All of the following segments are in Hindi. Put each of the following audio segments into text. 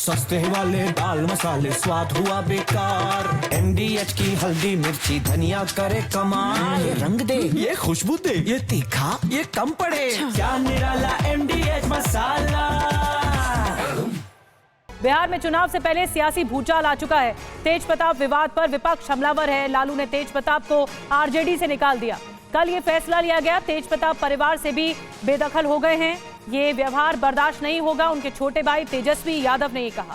सस्ते वाले दाल मसाले स्वाद हुआ बेकार। MDH की हल्दी मिर्ची धनिया करे कमाल। ये रंग दे, ये खुशबू दे, ये तीखा, ये कम पड़े। क्या निराला MDH मसाला। बिहार में चुनाव से पहले सियासी भूचाल आ चुका है। तेज प्रताप विवाद पर विपक्ष हमलावर है। लालू ने तेज प्रताप को आरजेडी से निकाल दिया। कल ये फैसला लिया गया। तेज प्रताप परिवार से भी बेदखल हो गए हैं। ये व्यवहार बर्दाश्त नहीं होगा, उनके छोटे भाई तेजस्वी यादव ने ये कहा।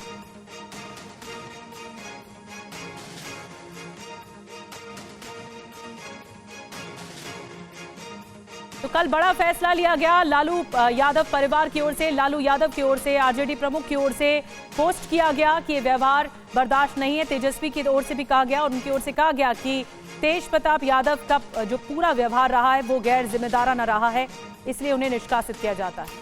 तो कल बड़ा फैसला लिया गया। लालू यादव परिवार की ओर से, लालू यादव की ओर से, आरजेडी प्रमुख की ओर से पोस्ट किया गया कि ये व्यवहार बर्दाश्त नहीं है। तेजस्वी की ओर से भी कहा गया और उनकी ओर से कहा गया कि तेज प्रताप यादव का जो पूरा व्यवहार रहा है वो गैर जिम्मेदाराना रहा है, इसलिए उन्हें निष्कासित किया जाता है।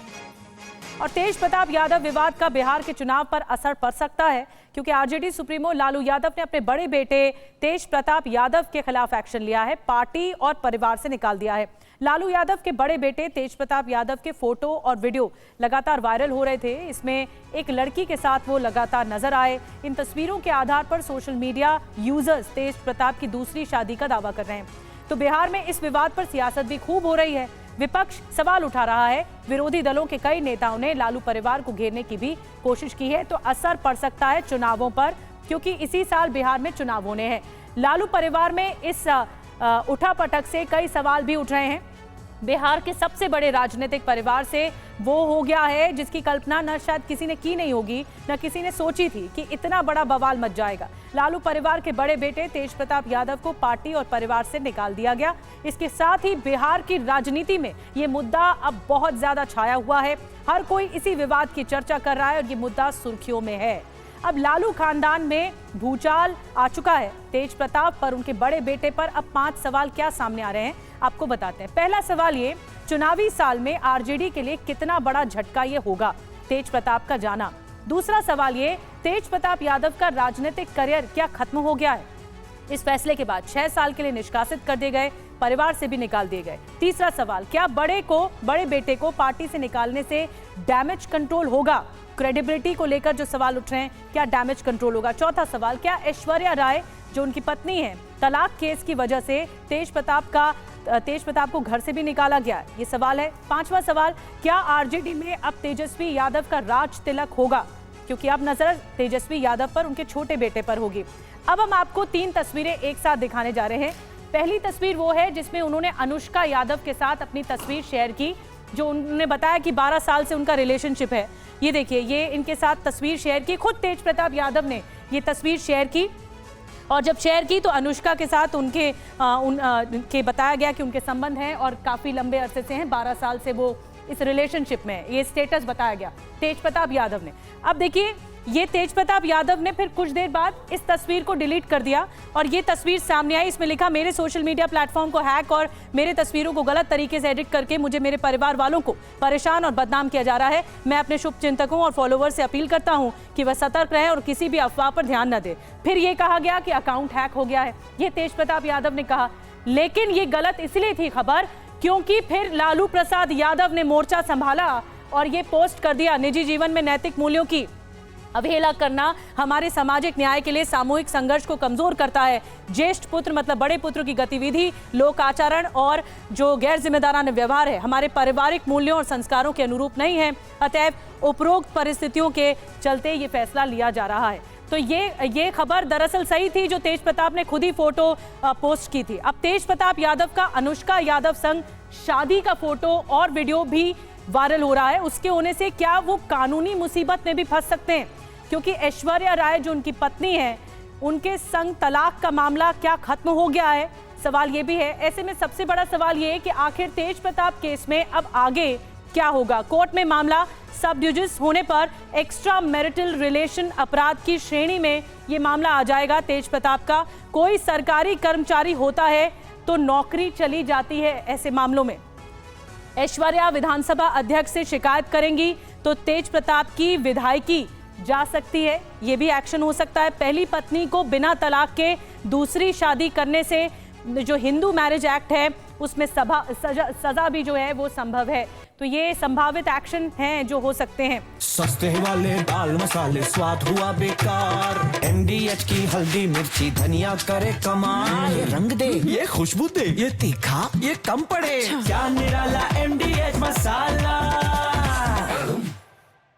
और तेज प्रताप यादव विवाद का बिहार के चुनाव पर असर पड़ सकता है, क्योंकि आरजेडी सुप्रीमो लालू यादव ने अपने बड़े बेटे तेज प्रताप यादव के खिलाफ एक्शन लिया है, पार्टी और परिवार से निकाल दिया है। लालू यादव के बड़े बेटे तेज प्रताप यादव के फोटो और वीडियो लगातार वायरल हो रहे थे। इसमें एक लड़की के साथ वो लगातार नजर आए। इन तस्वीरों के आधार पर सोशल मीडिया यूजर्स तेज प्रताप की दूसरी शादी का दावा कर रहे हैं। तो बिहार में इस विवाद पर सियासत भी खूब हो रही है। विपक्ष सवाल उठा रहा है। विरोधी दलों के कई नेताओं ने लालू परिवार को घेरने की भी कोशिश की है। तो असर पड़ सकता है चुनावों पर, क्योंकि इसी साल बिहार में चुनाव होने हैं। लालू परिवार में इस उठापटक से कई सवाल भी उठ रहे हैं। बिहार के सबसे बड़े राजनीतिक परिवार से वो हो गया है जिसकी कल्पना न शायद किसी ने की नहीं होगी, न किसी ने सोची थी कि इतना बड़ा बवाल मच जाएगा। लालू परिवार के बड़े बेटे तेज प्रताप यादव को पार्टी और परिवार से निकाल दिया गया। इसके साथ ही बिहार की राजनीति में ये मुद्दा अब बहुत ज्यादा छाया हुआ है। हर कोई इसी विवाद की चर्चा कर रहा है और ये मुद्दा सुर्खियों में है। अब लालू खानदान में भूचाल आ चुका है। तेज प्रताप पर, उनके बड़े बेटे पर अब 5 सवाल क्या सामने आ रहे हैं, आपको बताते हैं। पहला सवाल ये, चुनावी साल में आरजेडी के लिए कितना बड़ा झटका ये होगा, तेज प्रताप का जाना। दूसरा सवाल ये, तेज प्रताप यादव का राजनीतिक करियर क्या खत्म हो गया है? इस फैसले के बाद 6 साल के लिए निष्कासित कर दिए गए, परिवार से भी निकाल दिए गए। तीसरा सवाल, क्या बड़े बेटे को पार्टी से निकालने से डैमेज कंट्रोल होगा? क्रेडिबिलिटी को लेकर जो सवाल उठ रहे हैं, क्या डैमेज कंट्रोल होगा? चौथा सवाल, क्या ऐश्वर्या राय जो उनकी पत्नी है, तलाक केस की वजह से तेज प्रताप को घर से भी निकाला गया? ये सवाल है। पांचवा सवाल, क्या आरजेडी में अब तेजस्वी यादव का राज तिलक होगा? क्योंकि अब नजर तेजस्वी यादव पर, उनके छोटे बेटे पर होगी। अब हम आपको 3 तस्वीरें एक साथ दिखाने जा रहे हैं। पहली तस्वीर वो है जिसमें उन्होंने अनुष्का यादव के साथ अपनी तस्वीर शेयर की, जो उन्होंने बताया कि 12 साल से उनका रिलेशनशिप है। ये देखिए, ये इनके साथ तस्वीर शेयर की, खुद तेज प्रताप यादव ने ये तस्वीर शेयर की। और जब शेयर की तो अनुष्का के साथ उनके बताया गया कि उनके संबंध हैं और काफ़ी लंबे अरसे से हैं, 12 साल से वो इस रिलेशनशिप में, ये स्टेटस बताया गया तेज प्रताप यादव ने। अब देखिए, ये तेज प्रताप यादव ने फिर कुछ देर बाद इस तस्वीर को डिलीट कर दिया और ये तस्वीर सामने आई। इसमें लिखा, मेरे सोशल मीडिया प्लेटफॉर्म को हैक और मेरे तस्वीरों को गलत तरीके से एडिट करके मुझे मेरे परिवार वालों को परेशान और बदनाम किया जा रहा है। मैं अपने शुभचिंतकों और फॉलोअर्स से अपील करता हूं कि वह सतर्क रहें और किसी भी अफवाह पर ध्यान न दें। फिर ये कहा गया कि अकाउंट हैक हो गया है, ये तेज प्रताप यादव ने कहा। लेकिन ये गलत इसलिए थी खबर क्योंकि फिर लालू प्रसाद यादव ने मोर्चा संभाला और ये पोस्ट कर दिया, निजी जीवन में नैतिक मूल्यों की अवहेला करना हमारे सामाजिक न्याय के लिए सामूहिक संघर्ष को कमजोर करता है। ज्येष्ठ पुत्र मतलब बड़े पुत्र की गतिविधि, लोक आचरण और जो गैर जिम्मेदाराना व्यवहार है हमारे पारिवारिक मूल्यों और संस्कारों के अनुरूप नहीं है। अतएव उपरोक्त परिस्थितियों के चलते ये फैसला लिया जा रहा है। तो ये खबर दरअसल सही थी जो तेज प्रताप ने खुद ही फोटो पोस्ट की थी। अब तेज प्रताप यादव का अनुष्का यादव संग शादी का फोटो और वीडियो भी वायरल हो रहा है। उसके होने से क्या वो कानूनी मुसीबत में भी फंस सकते हैं? क्योंकि ऐश्वर्या राय जो उनकी पत्नी है, उनके संग तलाक का मामला क्या खत्म हो गया है? सवाल ये भी है। ऐसे में सबसे बड़ा सवाल ये है कि आखिर तेज प्रताप केस में अब आगे क्या होगा? कोर्ट में मामला सब जुडिस होने पर एक्स्ट्रा मैरिटल रिलेशन अपराध की श्रेणी में ये मामला आ जाएगा तेज प्रताप का। कोई सरकारी कर्मचारी होता है तो नौकरी चली जाती है ऐसे मामलों में। ऐश्वर्या विधानसभा अध्यक्ष से शिकायत करेंगी तो तेज प्रताप की विधायकी जा सकती है, ये भी एक्शन हो सकता है। पहली पत्नी को बिना तलाक के दूसरी शादी करने से जो हिंदू मैरिज एक्ट है उसमें सजा भी जो है वो संभव है। तो ये संभावित एक्शन हैं जो हो सकते हैं। सस्ते वाले दाल मसाले स्वाद हुआ बेकार, MDH की हल्दी मिर्ची धनिया करे कमाल। ये रंग दे, ये खुशबू दे, ये तीखा, ये कम पड़े। क्या निराला MDH